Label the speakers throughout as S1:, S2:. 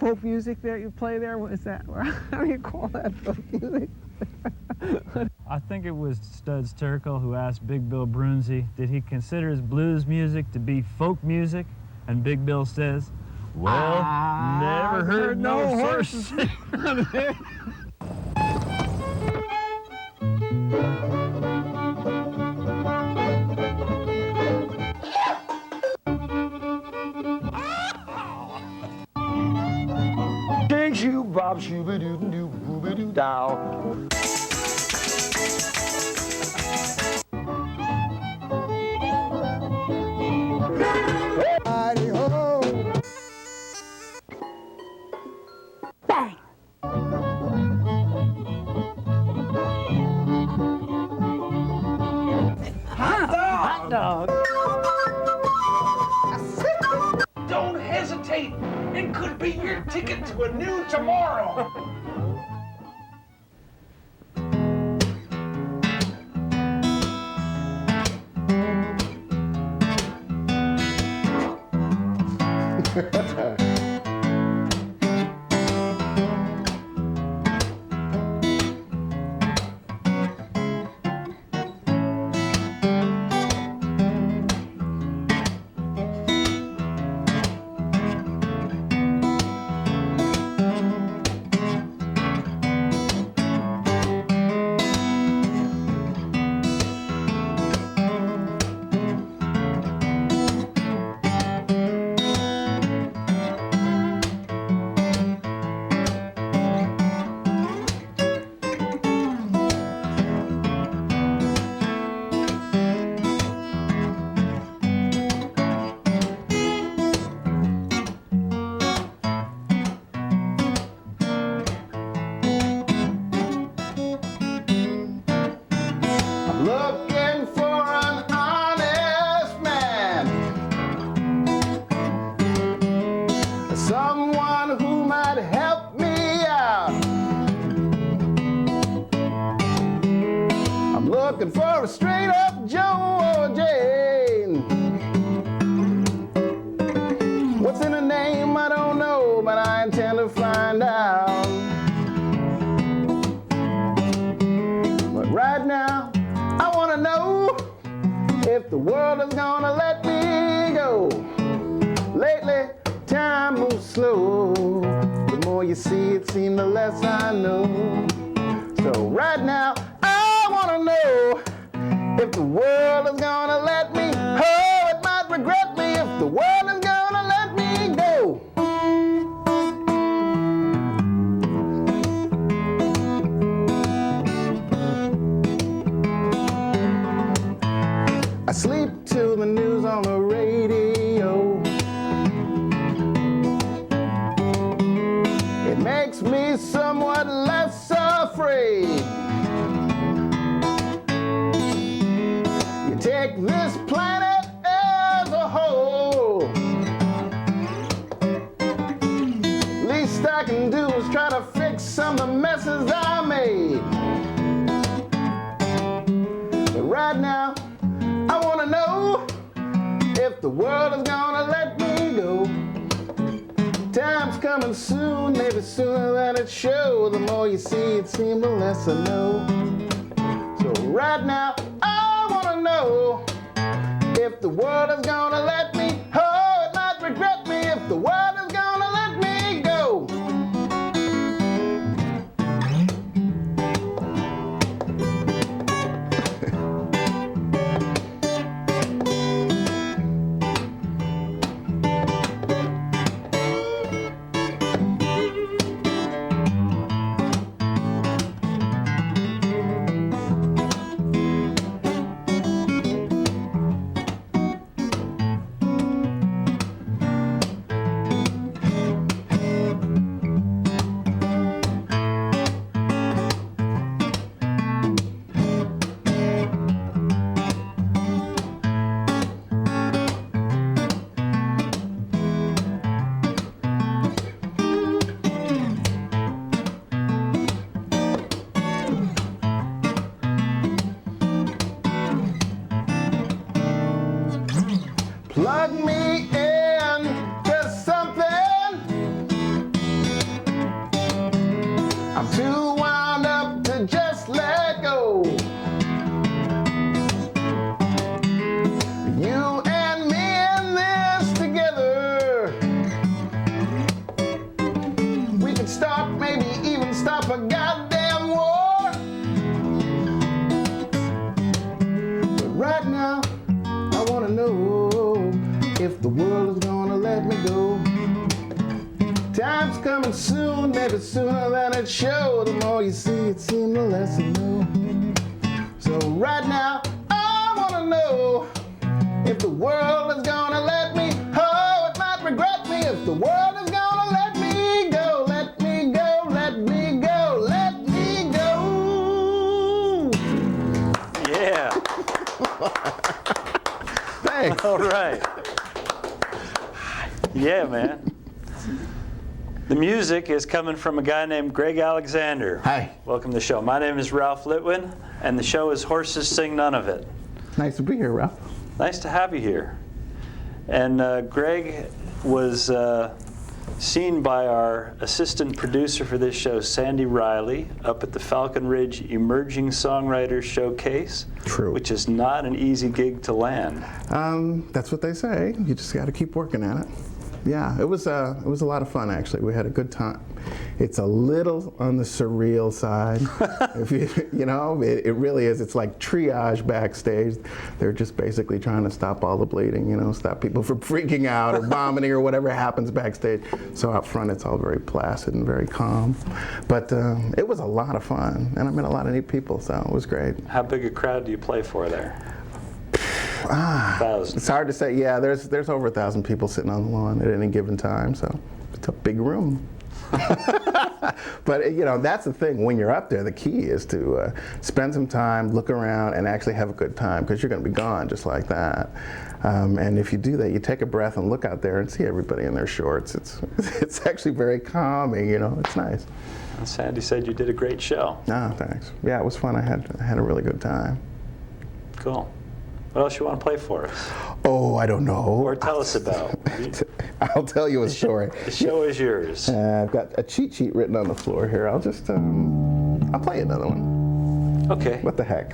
S1: folk music that you play there? What is that? How do you call that folk music?
S2: I think it was Studs Terkel who asked Big Bill Brunzi, did he consider his blues music to be folk music? And Big Bill says, well, never heard no horses.
S3: Shoo bob shooby doo doo booby doo dow.
S1: Bang! Hot dog!
S4: Don't hesitate. It could be your ticket to a new tomorrow.
S3: Looking for an honest man, someone who might help me out. I'm looking for a straight up Joe or Jane. What's in a name I don't know, but I intend to find out. But right now I want to know if the world is gonna let me go. Lately, time moves slow. The more you see it seems, the less I know. So right now, I want to know if the world is gonna let me. Oh, it might regret me if the world is gonna let me go. I sleep to the news on the radio. It makes me somewhat less afraid. You take this planet as a whole. Least I can do is try to fix some of the messes I made. But right now, I want to know if the world is gonna let me go. Time's coming soon, maybe sooner than it shows. The more you see it seems, the less I know. So right now, I want to know if the world is gonna let me. Oh, it might regret me if the world is gonna let me go. I'm too wound up to just let go. You and me in this together. We could start, maybe even stop a goddamn war. But right now, I wanna know if the world is gonna let me go. Time's coming soon, maybe sooner than it showed. The more you see, it seems the less you know. So right now, I wanna know if the world is gonna let me. Oh, it might regret me if the world is gonna let me go. Let me go, let me go, let me go.
S2: Yeah.
S3: Thanks.
S2: All right. Yeah, man. The music is coming from a guy named Greg Alexander.
S3: Hi.
S2: Welcome to the show. My name is Ralph Litwin, and the show is Horses Sing None of It.
S3: Nice to be here, Ralph.
S2: Nice to have you here. And Greg was seen by our assistant producer for this show, Sandie Reilly, up at the Falcon Ridge Emerging Songwriters Showcase.
S3: True.
S2: Which is not an easy gig to land.
S3: That's what they say. You just got to keep working at it. Yeah, it was a lot of fun, actually. We had a good time. It's a little on the surreal side. If you know, it really is. It's like triage backstage. They're just basically trying to stop all the bleeding, you know, stop people from freaking out or vomiting or whatever happens backstage. So out front, it's all very placid and very calm. But it was a lot of fun, and I met a lot of neat people, so it was great.
S2: How big a crowd do you play for there?
S3: It's hard to say. Yeah, there's over 1,000 people sitting on the lawn at any given time, so it's a big room. But you know, that's the thing. When you're up there, the key is to spend some time, look around, and actually have a good time, because you're going to be gone just like that. And if you do that, you take a breath and look out there and see everybody in their shorts. It's actually very calming. You know, it's nice.
S2: Well, Sandie said you did a great show.
S3: Ah, thanks. Yeah, it was fun. I had a really good time.
S2: Cool. What else you want to play for us?
S3: Oh, I don't know.
S2: Or tell us about.
S3: I'll tell you a story.
S2: The show is yours.
S3: I've got a cheat sheet written on the floor here. I'll just, I'll play another one.
S2: Okay.
S3: What the heck?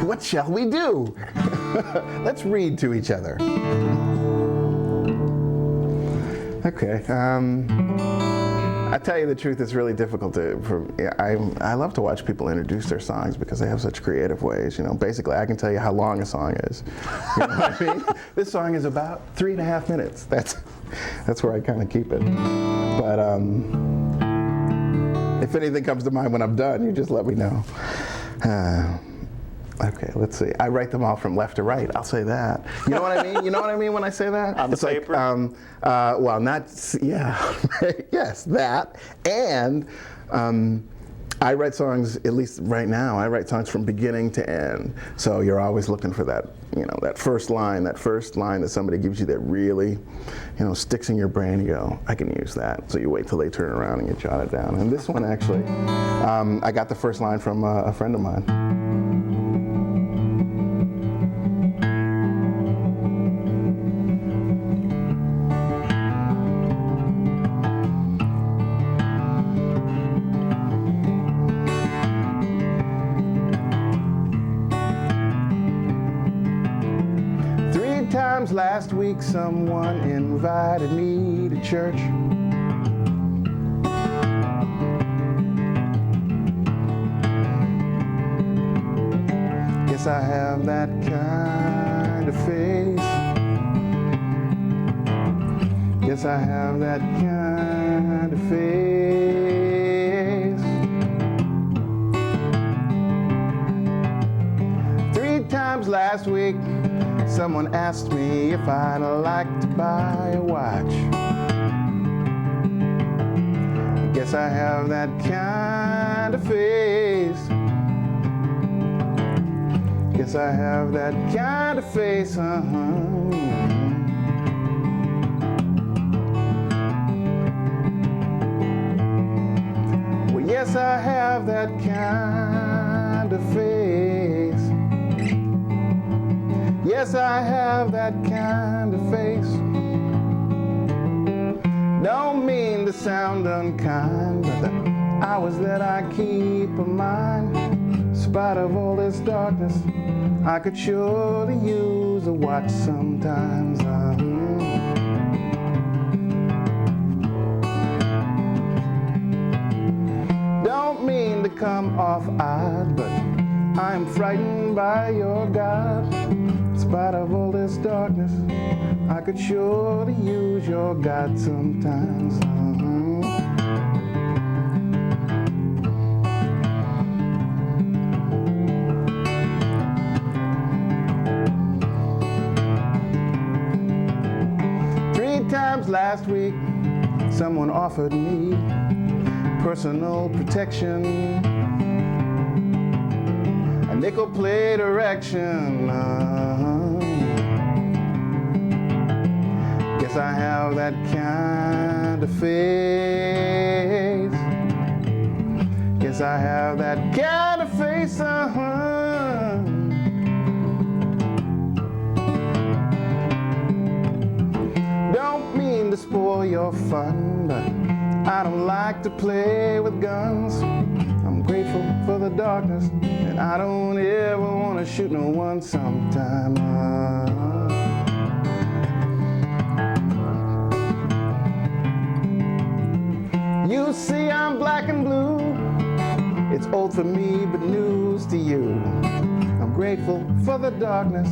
S3: What shall we do? Let's read to each other. Okay. I tell you the truth, it's really difficult I love to watch people introduce their songs because they have such creative ways. You know, basically, I can tell you how long a song is. You know what I mean? This song is about 3.5 minutes. That's where I kind of keep it. But if anything comes to mind when I'm done, you just let me know. Okay, let's see. I write them all from left to right. I'll say that. You know what I mean? You know what I mean when I say that?
S2: On the paper?
S3: Like, well, not, yeah. Yes, that. And I write songs, at least right now, I write songs from beginning to end. So you're always looking for that, you know, that first line that somebody gives you that really, you know, sticks in your brain. You go, I can use that. So you wait till they turn around and you jot it down. And this one, actually, I got the first line from a friend of mine. 3 times last week, someone invited me to church. Guess I have that kind of face. Guess I have that kind of face. 3 times last week, someone asked me if I'd like to buy a watch. Guess I have that kind of face. Guess I have that kind of face, Well, yes, I have that kind of face. Yes, I have that kind of face. Don't mean mean to sound unkind, but the hours that I keep of mine, in spite of all this darkness, I could surely use a watch sometimes. Don't mean to come off odd, but I'm frightened by your God. In spite of all this darkness, I could surely use your God sometimes. 3 times last week, someone offered me personal protection, a nickel plate erection. Guess I have that kind of face. Guess I have that kind of face. Don't mean to spoil your fun, but I don't like to play with guns. I'm grateful for the darkness, and I don't ever want to shoot no one sometime. You see I'm black and blue. It's old for me, but news to you. I'm grateful for the darkness,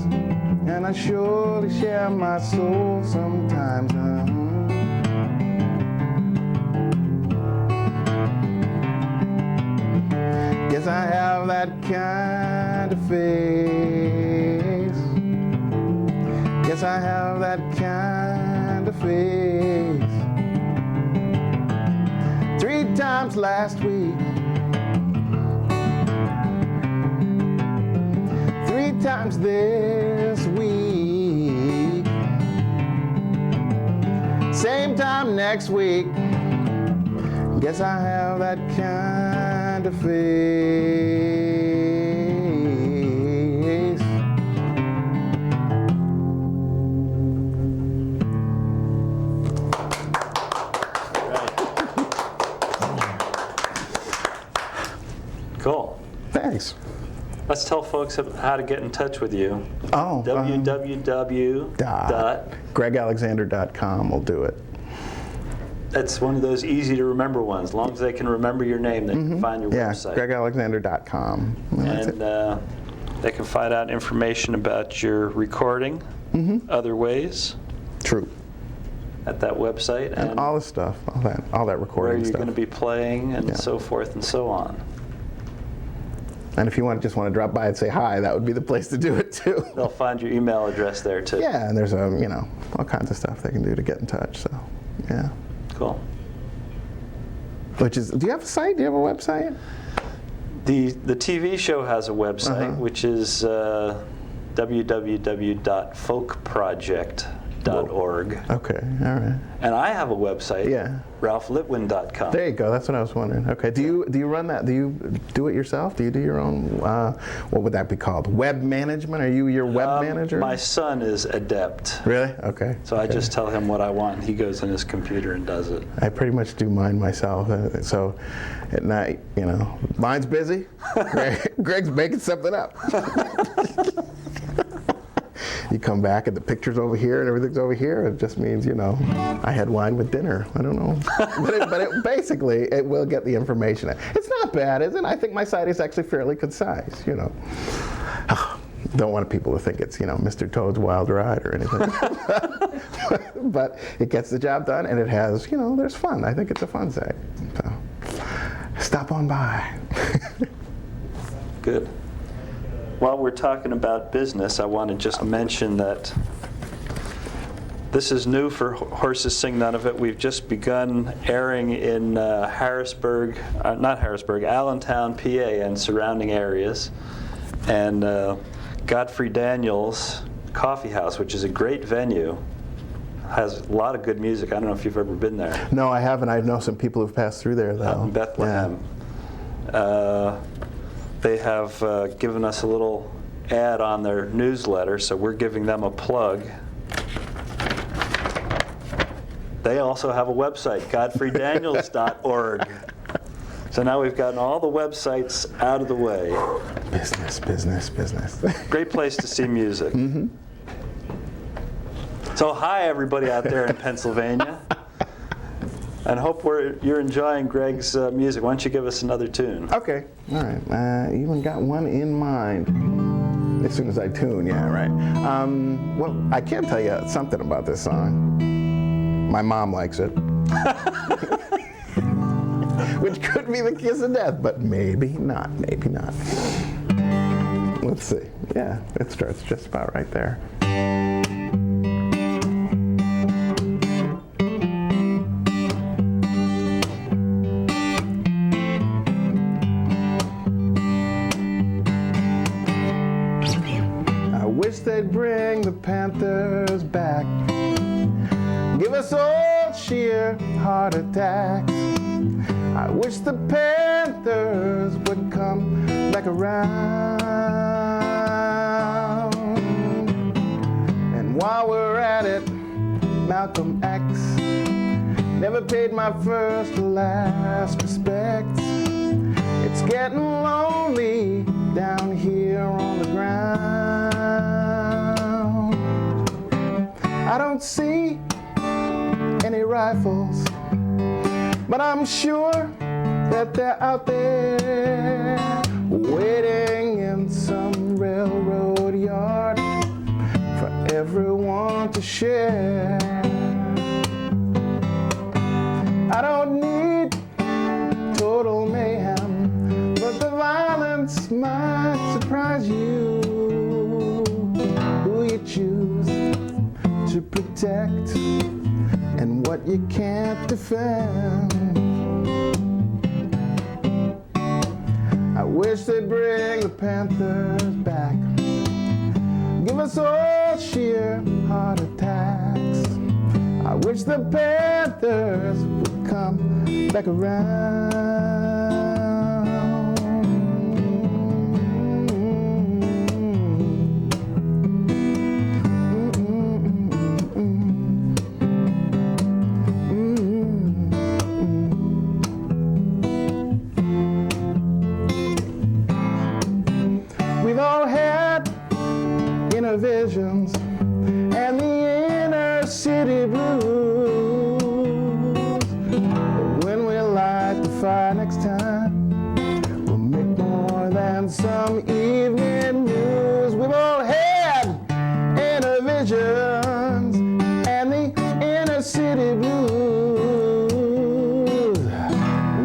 S3: and I surely share my soul sometimes. Guess I have that kind of face. Guess I have that kind of face. 3 times last week. 3 times this week. Same time next week. Guess I have that kind of face.
S2: Cool.
S3: Thanks.
S2: Let's tell folks how to get in touch with you.
S3: Oh.
S2: www.gregalexander.com
S3: will do it.
S2: That's one of those easy to remember ones. As long as they can remember your name, they can find your website.
S3: gregalexander.com.
S2: And they can find out information about your recording, other ways.
S3: True.
S2: At that website.
S3: And all the stuff, all that recording
S2: where
S3: stuff.
S2: you're going to be playing and so forth and so on.
S3: And if you just want to drop by and say hi, that would be the place to do it too.
S2: They'll find your email address there too.
S3: Yeah, and there's all kinds of stuff they can do to get in touch. So, yeah.
S2: Cool.
S3: Do you have a site? Do you have a website?
S2: The TV show has a website, which is www.folkproject.org.
S3: Okay, all right.
S2: And I have a website, ralphlitwin.com.
S3: There you go. That's what I was wondering. Okay. Do you run that? Do you do it yourself? Do you do your own? What would that be called? Web management? Are you your web manager?
S2: My son is adept.
S3: Really? Okay.
S2: So I just tell him what I want, and he goes on his computer and does it.
S3: I pretty much do mine myself. So at night, mine's busy. Greg's making something up. You come back and the picture's over here and everything's over here. It just means, I had wine with dinner. I don't know. but basically, it will get the information. It's not bad, is it? I think my site is actually fairly concise, Don't want people to think it's, Mr. Toad's Wild Ride or anything. But it gets the job done, and it has, there's fun. I think it's a fun site. So stop on by.
S2: Good. While we're talking about business, I want to just mention that this is new for Horses Sing None of It. We've just begun airing in Allentown, PA, and surrounding areas. And Godfrey Daniels Coffee House, which is a great venue, has a lot of good music. I don't know if you've ever been there.
S3: No, I haven't. I know some people who've passed through there, though.
S2: Out in Bethlehem. Yeah. They have given us a little ad on their newsletter, so we're giving them a plug. They also have a website, godfreydaniels.org. So now we've gotten all the websites out of the way.
S3: Business, business, business.
S2: Great place to see music. Mm-hmm. So hi, everybody out there in Pennsylvania. And hope you're enjoying Greg's music. Why don't you give us another tune?
S3: Okay, all right. I even got one in mind. As soon as I tune, yeah, right. Well, I can tell you something about this song. My mom likes it. Which could be the kiss of death, but maybe not, maybe not. Let's see. Yeah, it starts just about right there. I wish they'd bring the Panthers back. Give us all sheer heart attacks. I wish the Panthers would come back around. And while we're at it, Malcolm X never paid my first or last respects. It's getting lonely down here on the ground. I don't see any rifles, but I'm sure that they're out there waiting in some railroad yard for everyone to share. I don't need total mayhem, but the violence might surprise you. Who you choose to protect and what you can't defend. I wish they'd bring the Panthers back. Give us all sheer heart attacks. I wish the Panthers would come back around. Visions and the inner city blues. But when we light the fire next time, we'll make more than some evening news. We've all had inner visions and the inner city blues.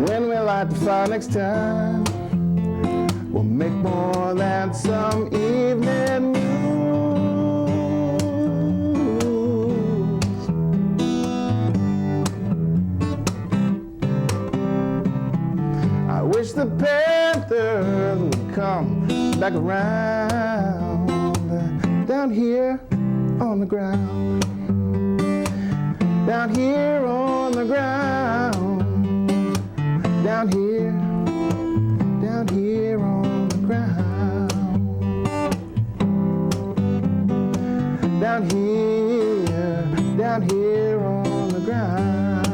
S3: When we light the fire next time, we'll make more than some evening news. I wish the Panthers would come back around. Down here on the ground. Down here on the ground. Down here on the ground. Down here on the ground.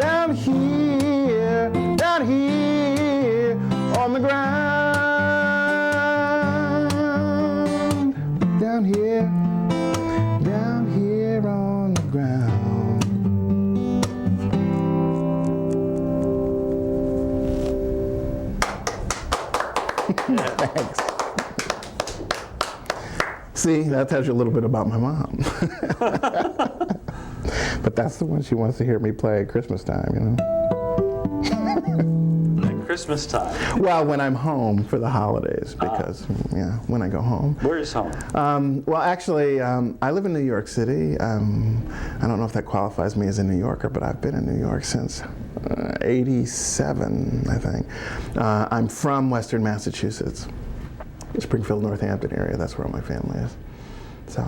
S3: Down here on the ground. Down here on the ground. Thanks. See, that tells you a little bit about my mom. But that's the one she wants to hear me play at Christmas time, you know.
S2: At Christmas time?
S3: Well, when I'm home for the holidays, because, yeah, when I go home.
S2: Where is home?
S3: Well, actually, I live in New York City. I don't know if that qualifies me as a New Yorker, but I've been in New York since 87, I think. I'm from Western Massachusetts, Springfield, Northampton area. That's where all my family is. So,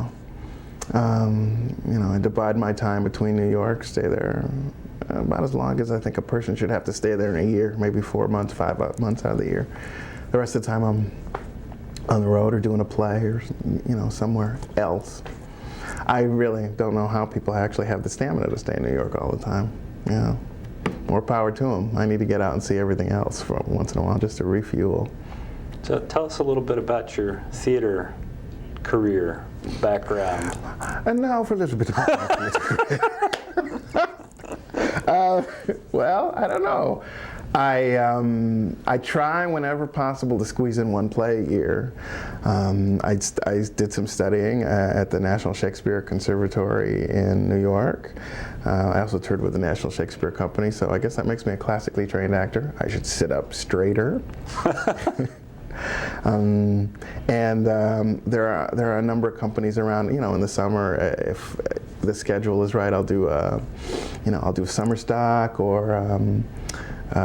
S3: you know, I divide my time between New York, stay there about as long as I think a person should have to stay there in a year, maybe 4 months, 5 months out of the year. The rest of the time I'm on the road or doing a play or, you know, somewhere else. I really don't know how people actually have the stamina to stay in New York all the time. Yeah, more power to them. I need to get out and see everything else for once in a while just to refuel.
S2: So tell us a little bit about your theater career background.
S3: And now for a little bit about my theater career. Well, I don't know. I try whenever possible to squeeze in one play a year. I did some studying at the National Shakespeare Conservatory in New York. I also toured with the National Shakespeare Company, so I guess that makes me a classically trained actor. I should sit up straighter. There are a number of companies around. You know, in the summer, if the schedule is right, I'll do I'll do summer stock, or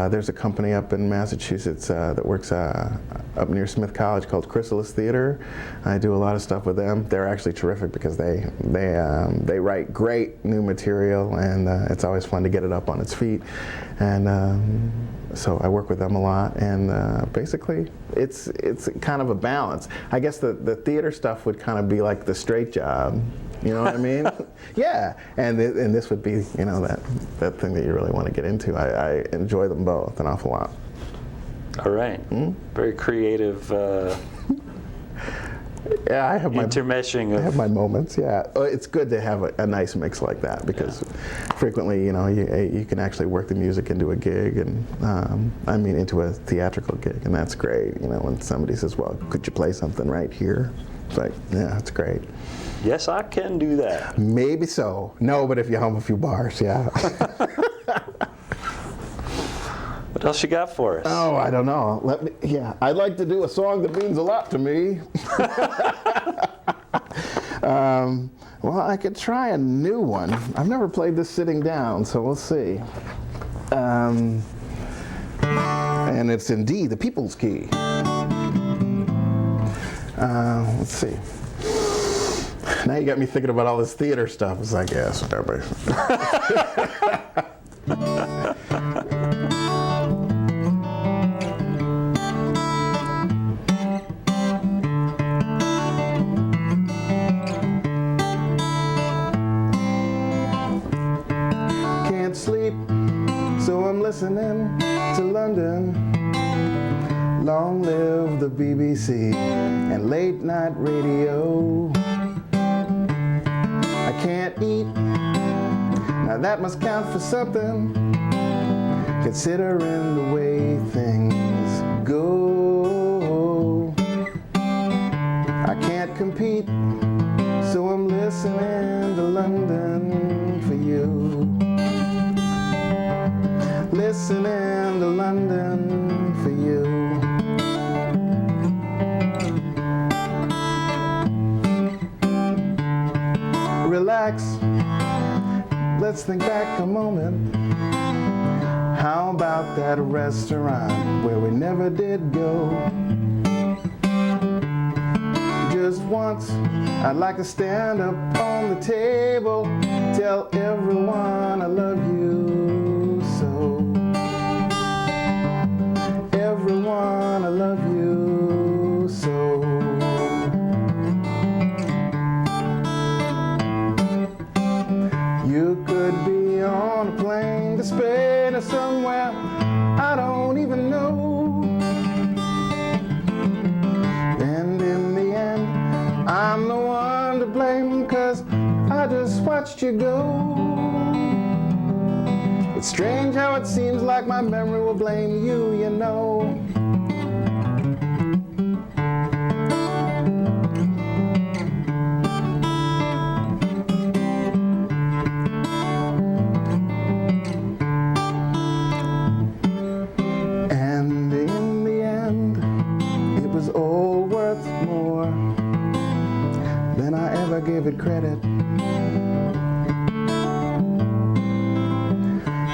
S3: there's a company up in Massachusetts that works up near Smith College called Chrysalis Theater. I do a lot of stuff with them. They're actually terrific because they write great new material, and it's always fun to get it up on its feet. And so I work with them a lot, and basically it's kind of a balance. I guess the theater stuff would kind of be like the straight job. You know what I mean? Yeah, and this would be, you know, that thing that you really want to get into. I enjoy them both an awful lot.
S2: All right. Very creative.
S3: Yeah, I have
S2: intermeshing.
S3: I have my moments. Yeah, it's good to have a nice mix like that, because frequently, you know, you can actually work the music into a gig, and I mean into a theatrical gig, and that's great. You know, when somebody says, "Well, could you play something right here?" It's like, yeah, it's great.
S2: Yes, I can do that.
S3: Maybe so. No, but if you hum a few bars, yeah.
S2: What else you got for us?
S3: Oh, I don't know. I'd like to do a song that means a lot to me. Well, I could try a new one. I've never played this sitting down, so we'll see. And it's in D, the people's key. Let's see. Now you got me thinking about all this theater stuff. It's like, yes, whatever. Can't sleep, so I'm listening to London. Long live the BBC and late night radio. I can't eat, now that must count for something, considering the way things go. I can't compete, so I'm listening to London for you. Listening to London for you. Relax, let's think back a moment. How about that restaurant where we never did go? Just once, I'd like to stand up on the table, tell everyone I love you so. Everyone I love you so. You could be on a plane to Spain or somewhere I don't even know. And in the end, I'm the one to blame, 'cause I just watched you go. It's strange how it seems like my memory will blame you, you know. Give it credit.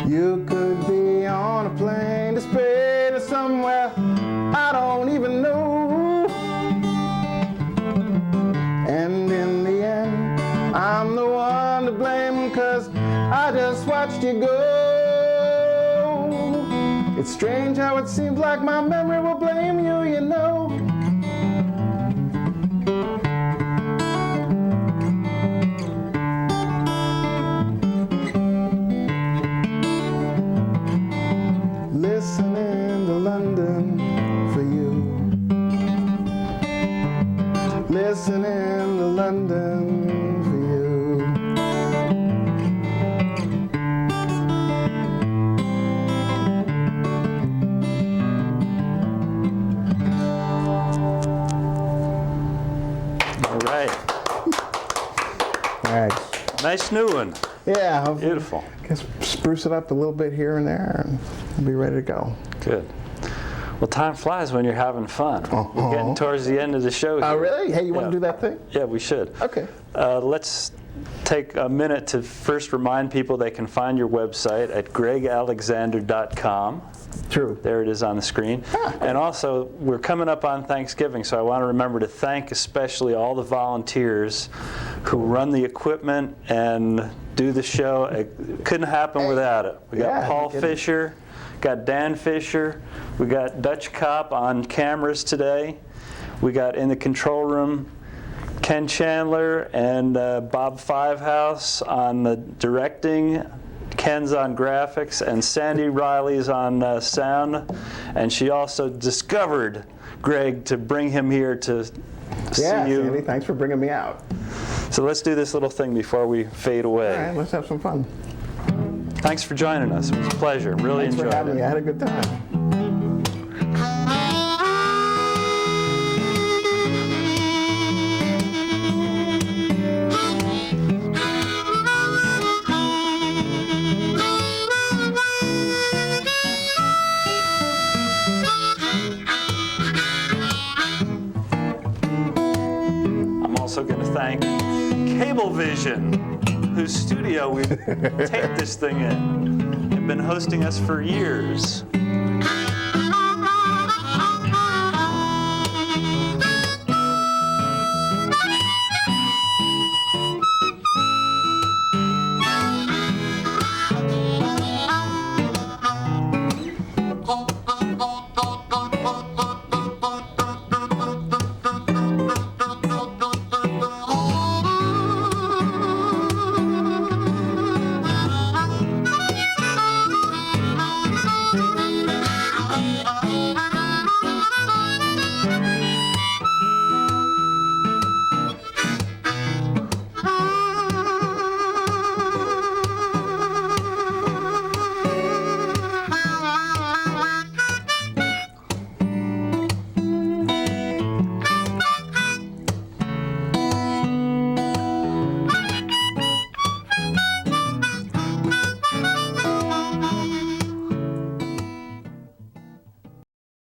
S3: You could be on a plane to Spain or somewhere I don't even know. And in the end, I'm the one to blame, 'cause I just watched you go. It's strange how it seems like my memory will blame you, you know.
S2: nice new one.
S3: Yeah.
S2: Beautiful.
S3: Just spruce it up a little bit here and there, and we'll be ready to go.
S2: Good. Well, time flies when you're having fun. We're getting towards the end of the show here.
S3: Oh, really? Hey, you want to do that thing?
S2: Yeah, we should.
S3: Okay.
S2: Let's take a minute to first remind people they can find your website at gregalexander.com.
S3: True.
S2: There it is on the screen. And also, we're coming up on Thanksgiving, so I want to remember to thank especially all the volunteers who run the equipment and do the show. It couldn't happen without it. We got Paul Fisher, got Dan Fisher, we got Dutch Cop on cameras today, we got in the control room Ken Chandler and Bob Fivehouse on the directing. Ken's on graphics, and Sandie Reilly's on sound, and she also discovered Greg to bring him here to see you.
S3: Sandy, thanks for bringing me out.
S2: So let's do this little thing before we fade away.
S3: All right, let's have some fun.
S2: Thanks for joining us. It was a pleasure. Really
S3: Thanks
S2: enjoyed
S3: for having
S2: it.
S3: me. I had a good time.
S2: Also going to thank Cablevision, whose studio we taped this thing in. They've been hosting us for years.